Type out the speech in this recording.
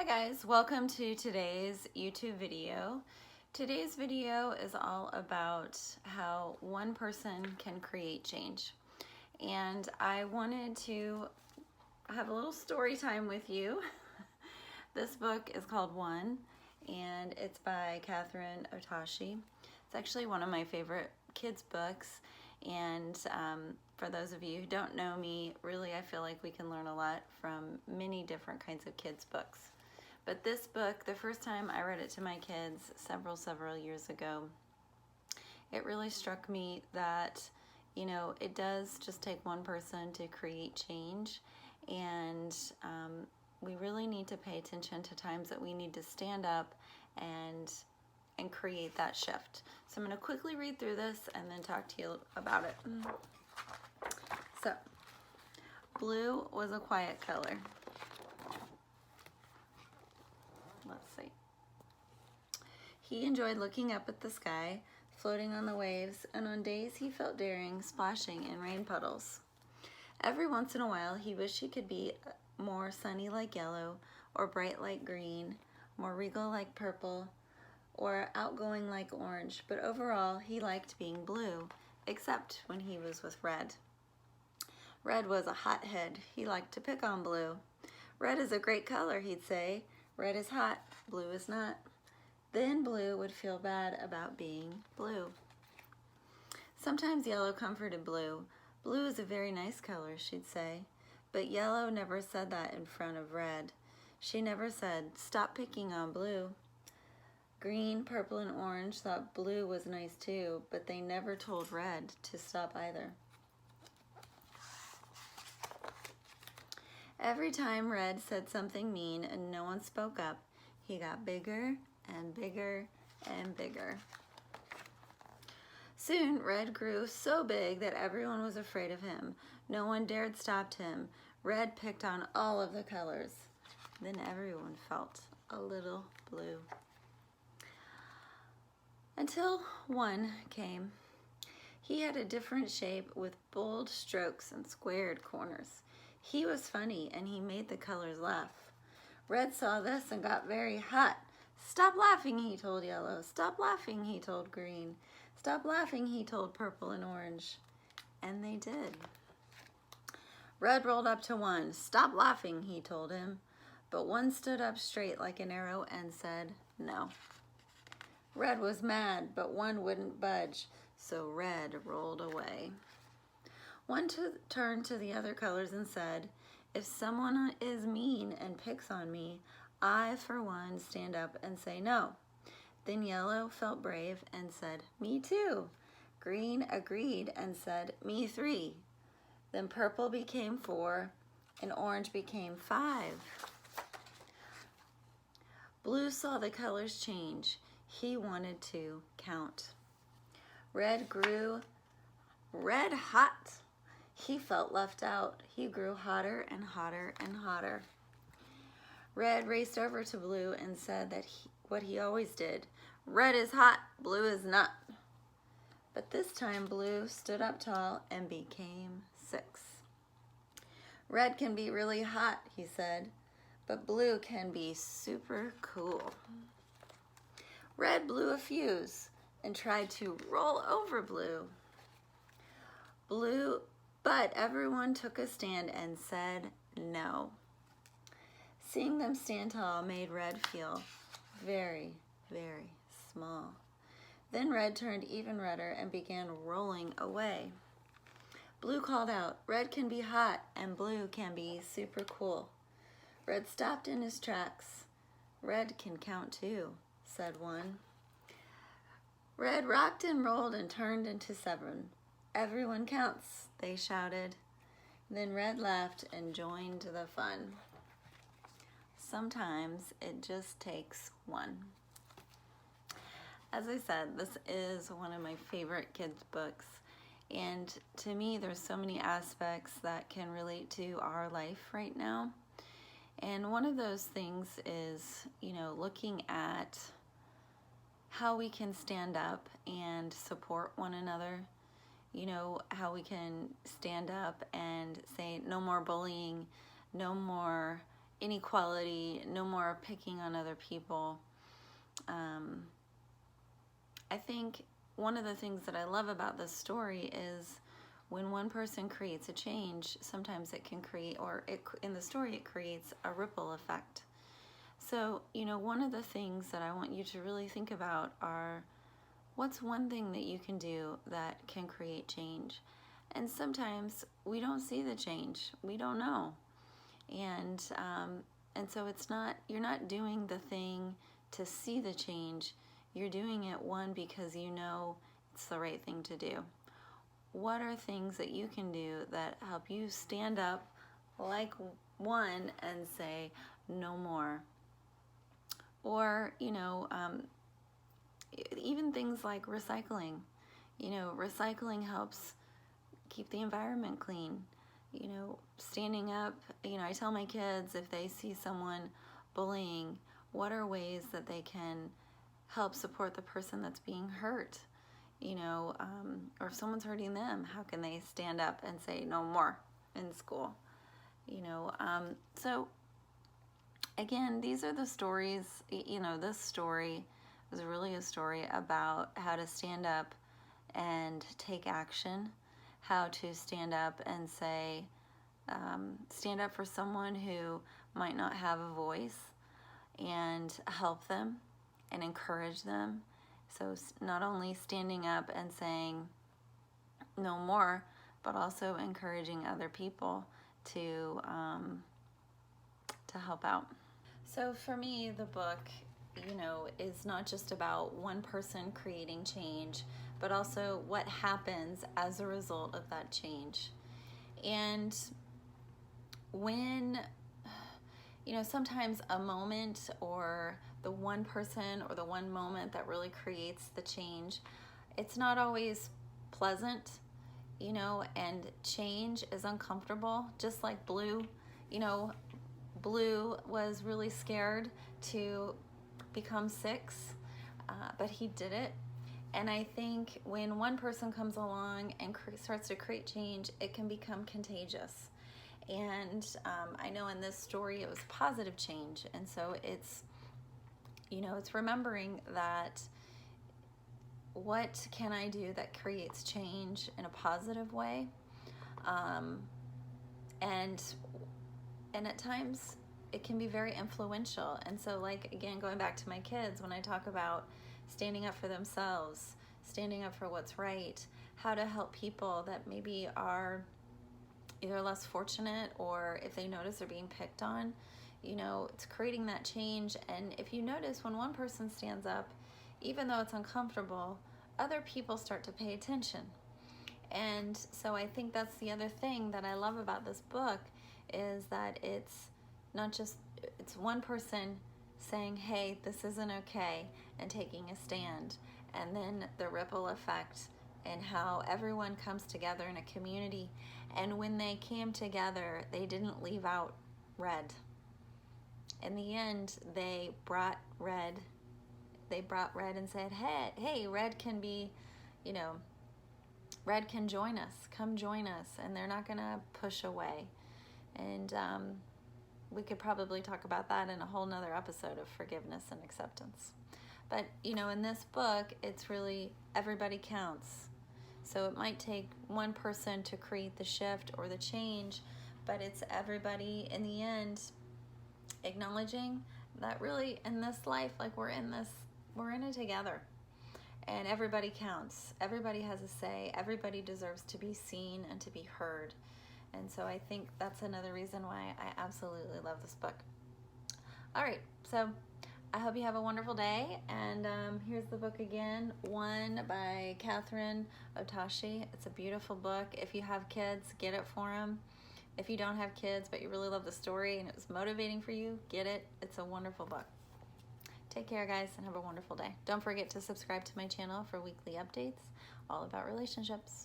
guys, welcome to today's YouTube video. Today's video is all about how one person can create change. And I wanted to have a little story time with you. This book is called One, and it's by Catherine Otoshi. It's actually one of my favorite kids' books. And for those of you who don't know me, really I feel like we can learn a lot from many different kinds of kids' books. But this book, the first time I read it to my kids several years ago, it really struck me that, you know, it does just take one person to create change, and we really need to pay attention to times that we need to stand up and create that shift. So I'm going to quickly read through this and then talk to you about it. So, blue was a quiet color. Let's see. He enjoyed looking up at the sky, floating on the waves, and on days he felt daring, splashing in rain puddles. Every once in a while, he wished he could be more sunny like yellow, or bright like green, more regal like purple, or outgoing like orange, but overall, he liked being blue, except when he was with Red. Red was a hothead. He liked to pick on Blue. Red is a great color, he'd say. Red is hot, blue is not. Then Blue would feel bad about being blue. Sometimes Yellow comforted Blue. Blue is a very nice color, she'd say. But Yellow never said that in front of Red. She never said, "Stop picking on Blue." Green, purple, and orange thought Blue was nice too, but they never told Red to stop either. Every time Red said something mean and no one spoke up, he got bigger and bigger and bigger. Soon, Red grew so big that everyone was afraid of him. No one dared stop him. Red picked on all of the colors. Then everyone felt a little blue. Until One came. He had a different shape with bold strokes and squared corners. He was funny, and he made the colors laugh. Red saw this and got very hot. "Stop laughing," he told Yellow. "Stop laughing," he told Green. "Stop laughing," he told Purple and Orange. And they did. Red rolled up to One. "Stop laughing," he told him. But One stood up straight like an arrow and said no. Red was mad, but One wouldn't budge, so Red rolled away. One turned to the other colors and said, "If someone is mean and picks on me, I, for one, stand up and say no." Then Yellow felt brave and said, "Me too." Green agreed and said, "Me 3." Then Purple became 4 and Orange became 5. Blue saw the colors change. He wanted to count. Red grew red hot. He felt left out. He grew hotter and hotter and hotter. Red raced over to Blue and said what he always did. "Red is hot, blue is not." But this time Blue stood up tall and became 6. "Red can be really hot," he said, "but Blue can be super cool." Red blew a fuse and tried to roll over Blue. But everyone took a stand and said no. Seeing them stand tall made Red feel very, very small. Then Red turned even redder and began rolling away. Blue called out, "Red can be hot and Blue can be super cool." Red stopped in his tracks. "Red can count too," said One. Red rocked and rolled and turned into 7. "Everyone counts," they shouted. Then Red laughed and joined the fun. Sometimes it just takes one. As I said, this is one of my favorite kids' books. And to me, there's so many aspects that can relate to our life right now. And one of those things is, you know, looking at how we can stand up and support one another. You know, how we can stand up and say no more bullying, no more inequality, no more picking on other people. I think one of the things that I love about this story is when one person creates a change, sometimes it can create, in the story it creates a ripple effect. So, one of the things that I want you to really think about are, what's one thing that you can do that can create change? And sometimes we don't see the change. We don't know. And so you're not doing the thing to see the change. You're doing it, one, because you know it's the right thing to do. What are things that you can do that help you stand up like one and say, no more? Or, even things like recycling. Recycling helps keep the environment clean. Standing up, I tell my kids, if they see someone bullying, what are ways that they can help support the person that's being hurt? Or if someone's hurting them, how can they stand up and say no more in school? So again, these are the stories. This story is really a story about how to stand up and take action, how to stand up and say, stand up for someone who might not have a voice, and help them and encourage them. So not only standing up and saying no more, but also encouraging other people to help out. So for me, the book, is not just about one person creating change, but also what happens as a result of that change. And when, sometimes a moment or the one person or the one moment that really creates the change, it's not always pleasant, and change is uncomfortable. Just like Blue, Blue was really scared to become 6, but he did it. And I think when one person comes along and starts to create change, it can become contagious. And I know in this story it was positive change. And so it's remembering that, what can I do that creates change in a positive way? And at times it can be very influential. And so, like, again, going back to my kids, when I talk about standing up for themselves, standing up for what's right, how to help people that maybe are either less fortunate, or if they notice they're being picked on, it's creating that change. And if you notice, when one person stands up, even though it's uncomfortable, other people start to pay attention. And so I think that's the other thing that I love about this book, is that it's not just, it's one person saying, hey, this isn't okay, and taking a stand, and then the ripple effect and how everyone comes together in a community. And when they came together, they didn't leave out red. In the end, they brought red and said, hey, red can be, red can join us, come join us, and they're not gonna push away. And we could probably talk about that in a whole nother episode of forgiveness and acceptance. But, in this book, it's really everybody counts. So it might take one person to create the shift or the change, but it's everybody in the end acknowledging that really in this life, like we're in it together. And everybody counts. Everybody has a say. Everybody deserves to be seen and to be heard. And so I think that's another reason why I absolutely love this book. All right, so I hope you have a wonderful day. And here's the book again, One by Catherine Otashi. It's a beautiful book. If you have kids, get it for them. If you don't have kids, but you really love the story and it was motivating for you, get it. It's a wonderful book. Take care, guys, and have a wonderful day. Don't forget to subscribe to my channel for weekly updates all about relationships.